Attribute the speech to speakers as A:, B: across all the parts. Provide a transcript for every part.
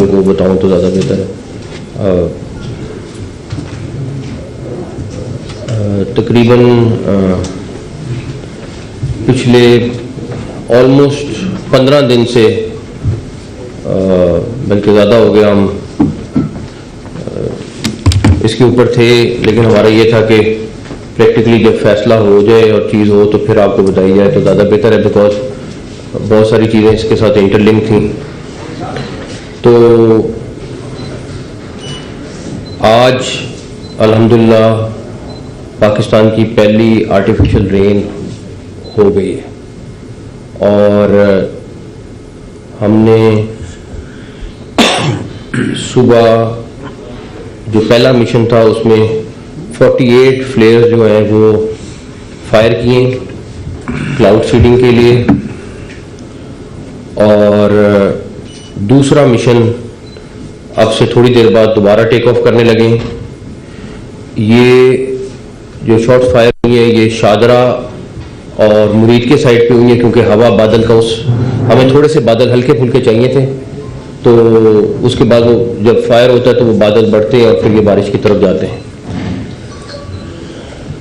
A: बच्चों को बताऊं तो ज़्यादा बेहतर है। तकरीबन पिछले ऑलमोस्ट 15 दिन से, बल्कि ज़्यादा हो गया, हम इसके ऊपर थे, लेकिन हमारा ये था कि प्रैक्टिकली जब फैसला हो जाए और चीज़ हो तो फिर आपको बताई जाए तो ज़्यादा बेहतर है, बिकॉज बहुत सारी चीज़ें इसके साथ इंटरलिंक थी। तो आज अल्हम्दुलिल्लाह पाकिस्तान की पहली आर्टिफिशियल रेन हो गई है और हमने सुबह जो पहला मिशन था उसमें 48 फ्लेयर्स जो हैं वो फायर किए क्लाउड सीडिंग के लिए, और दूसरा मिशन अब से थोड़ी देर बाद दोबारा टेक ऑफ करने लगे। ये जो शॉट्स फायर हुई है ये शादरा और मुरीद के साइड पे हुई है, क्योंकि हवा बादल का हमें थोड़े से बादल हल्के फुल्के चाहिए थे, तो उसके बाद वो जब फायर होता है तो वो बादल बढ़ते हैं और फिर ये बारिश की तरफ जाते हैं।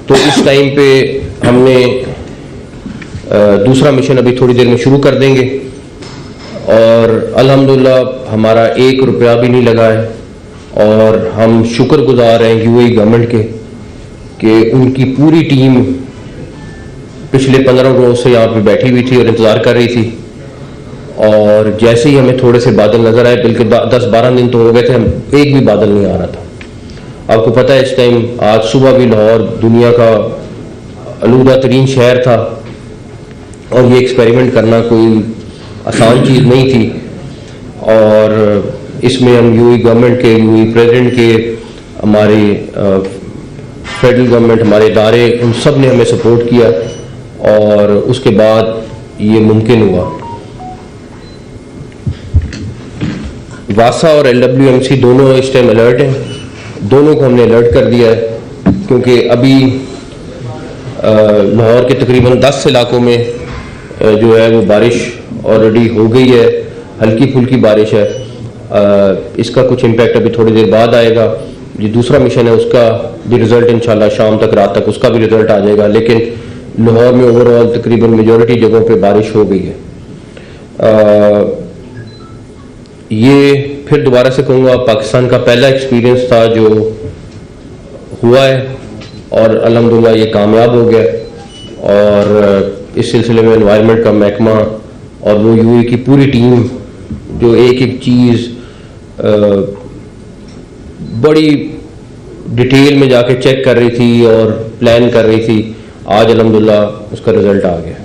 A: तो इस टाइम पे हमने दूसरा मिशन अभी थोड़ी देर में शुरू कर देंगे और अल्हम्दुलिल्लाह हमारा 1 रुपया भी नहीं लगा है, और हम शुक्रगुजार हैं यूएई गवर्नमेंट के कि उनकी पूरी टीम पिछले 15 रोज से यहाँ पे बैठी हुई थी और इंतज़ार कर रही थी, और जैसे ही हमें थोड़े से बादल नज़र आए, बल्कि 10-12 दिन तो हो गए थे, हम एक भी बादल नहीं आ रहा था। आपको पता है इस टाइम आज सुबह भी लाहौर दुनिया का आलूदा तरीन शहर था, और ये एक्सपेरिमेंट करना कोई आसान चीज़ नहीं थी, और इसमें हम यूएई गवर्नमेंट के, यूएई प्रेसिडेंट के, हमारे फेडरल गवर्नमेंट, हमारे इदारे, उन सब ने हमें सपोर्ट किया और उसके बाद ये मुमकिन हुआ। वासा और LWMC दोनों इस टाइम अलर्ट हैं, दोनों को हमने अलर्ट कर दिया है, क्योंकि अभी लाहौर के तकरीबन 10 इलाकों में जो है वो बारिश ऑलरेडी हो गई है, हल्की फुल्की बारिश है। इसका कुछ इम्पैक्ट अभी थोड़ी देर बाद आएगा। ये दूसरा मिशन है, उसका भी रिजल्ट इंशाल्लाह शाम तक, रात तक उसका भी रिजल्ट आ जाएगा, लेकिन लाहौर में ओवरऑल तकरीबन मेजॉरिटी जगहों पे बारिश हो गई है। ये फिर दोबारा से कहूँगा पाकिस्तान का पहला एक्सपीरियंस था जो हुआ है और अल्हम्दुलिल्लाह ये कामयाब हो गया, और इस सिलसिले में एनवायरनमेंट का महकमा और वो यूएई की पूरी टीम जो एक एक चीज़ बड़ी डिटेल में जाके चेक कर रही थी और प्लान कर रही थी, आज अल्हम्दुलिल्लाह उसका रिजल्ट आ गया।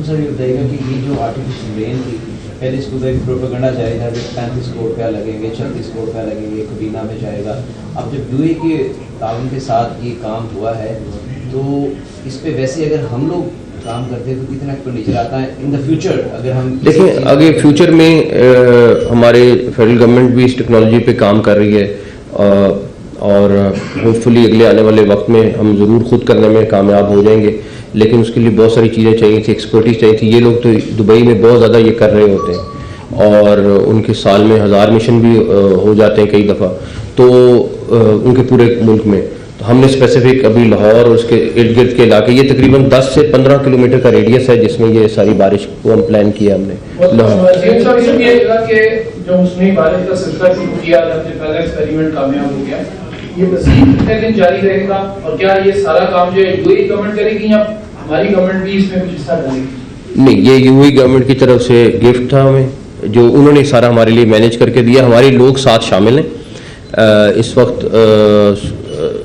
B: सर ये बताइएगा कि ये जो आर्टिफिशियल रेन थी, पहले इसको तो एक प्रोपेगेंडा जारी था कि 35 करोड़ रुपया लगेंगे, 36 करोड़ रुपया लगेंगे, कबीना में जाएगा। अब जब यूएई के ताउन के साथ ये काम हुआ है तो इस पे वैसे अगर हम लोग काम करते हैं तो कितना एक्सपेंडिचर आता है इन द फ्यूचर? अगर हम
A: देखें आगे फ्यूचर में हमारे फेडरल गवर्नमेंट भी इस टेक्नोलॉजी पे काम कर रही है, और होपफुली अगले आने वाले वक्त में हम ज़रूर खुद करने में कामयाब हो जाएंगे, लेकिन उसके लिए बहुत सारी चीज़ें चाहिए थी, एक्सपर्टीज चाहिए थी। ये लोग तो दुबई में बहुत ज़्यादा ये कर रहे होते हैं और उनके साल में 1000 मिशन भी हो जाते हैं कई दफ़ा, तो उनके पूरे मुल्क में। तो हमने स्पेसिफिक अभी लाहौर और उसके इर्द गिर्द के इलाके, ये तकरीबन 10 से 15 किलोमीटर का रेडियस है जिसमें ये सारी बारिश को हम प्लान किया हमने।
C: जो उसने बारिश का सिलसिला शुरू किया, पहला एक्सपेरिमेंट कामयाब हो गया, ये मज़ीद कितने दिन जारी रहेगा और क्या ये सारा काम जो है यूएई गवर्नमेंट करेगी या हमारी गवर्नमेंट भी इसमें कुछ हिस्सा डालेगी? नहीं,
A: ये यूएई गवर्नमेंट की तरफ से गिफ्ट था हमें, जो उन्होंने सारा हमारे लिए मैनेज करके दिया। हमारे लोग साथ शामिल हैं इस वक्त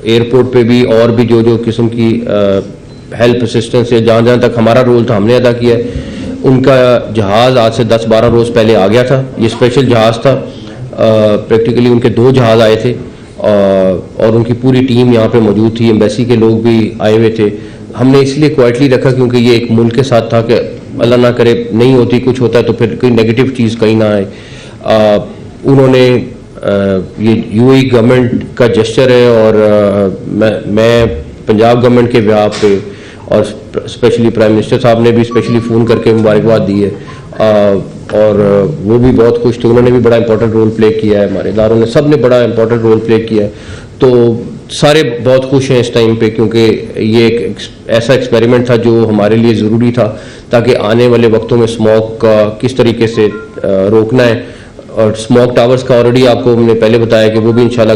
A: एयरपोर्ट पे भी, और भी जो जो किस्म की हेल्प असिस्टेंस है, जहाँ जहाँ तक हमारा रोल था हमने अदा किया है। उनका जहाज़ आज से 10-12 रोज़ पहले आ गया था, ये स्पेशल जहाज़ था, प्रैक्टिकली उनके 2 जहाज़ आए थे और उनकी पूरी टीम यहाँ पे मौजूद थी, एम्बेसी के लोग भी आए हुए थे। हमने इसलिए क्वाइटली रखा क्योंकि ये एक मुल्क के साथ था कि अल्लाह ना करे नहीं होती, कुछ होता है तो फिर कोई नेगेटिव चीज़ कहीं ना आए। उन्होंने ये यूएई गवर्नमेंट का जेस्चर है, और मैं पंजाब गवर्नमेंट के बिहाफ पे और स्पेशली प्राइम मिनिस्टर साहब ने भी स्पेशली फ़ोन करके मुबारकबाद दी है। और वो भी बहुत खुश थे, उन्होंने भी बड़ा इंपॉर्टेंट रोल प्ले किया है, हमारे इदारों ने सब ने बड़ा इंपॉर्टेंट रोल प्ले किया है। तो सारे बहुत खुश हैं इस टाइम पे, क्योंकि ये एक ऐसा एक्सपेरिमेंट था जो हमारे लिए ज़रूरी था, ताकि आने वाले वक्तों में स्मॉग का किस तरीके से रोकना है। और स्मॉग टावर्स का ऑलरेडी आपको हमने पहले बताया कि वो भी इंशाल्लाह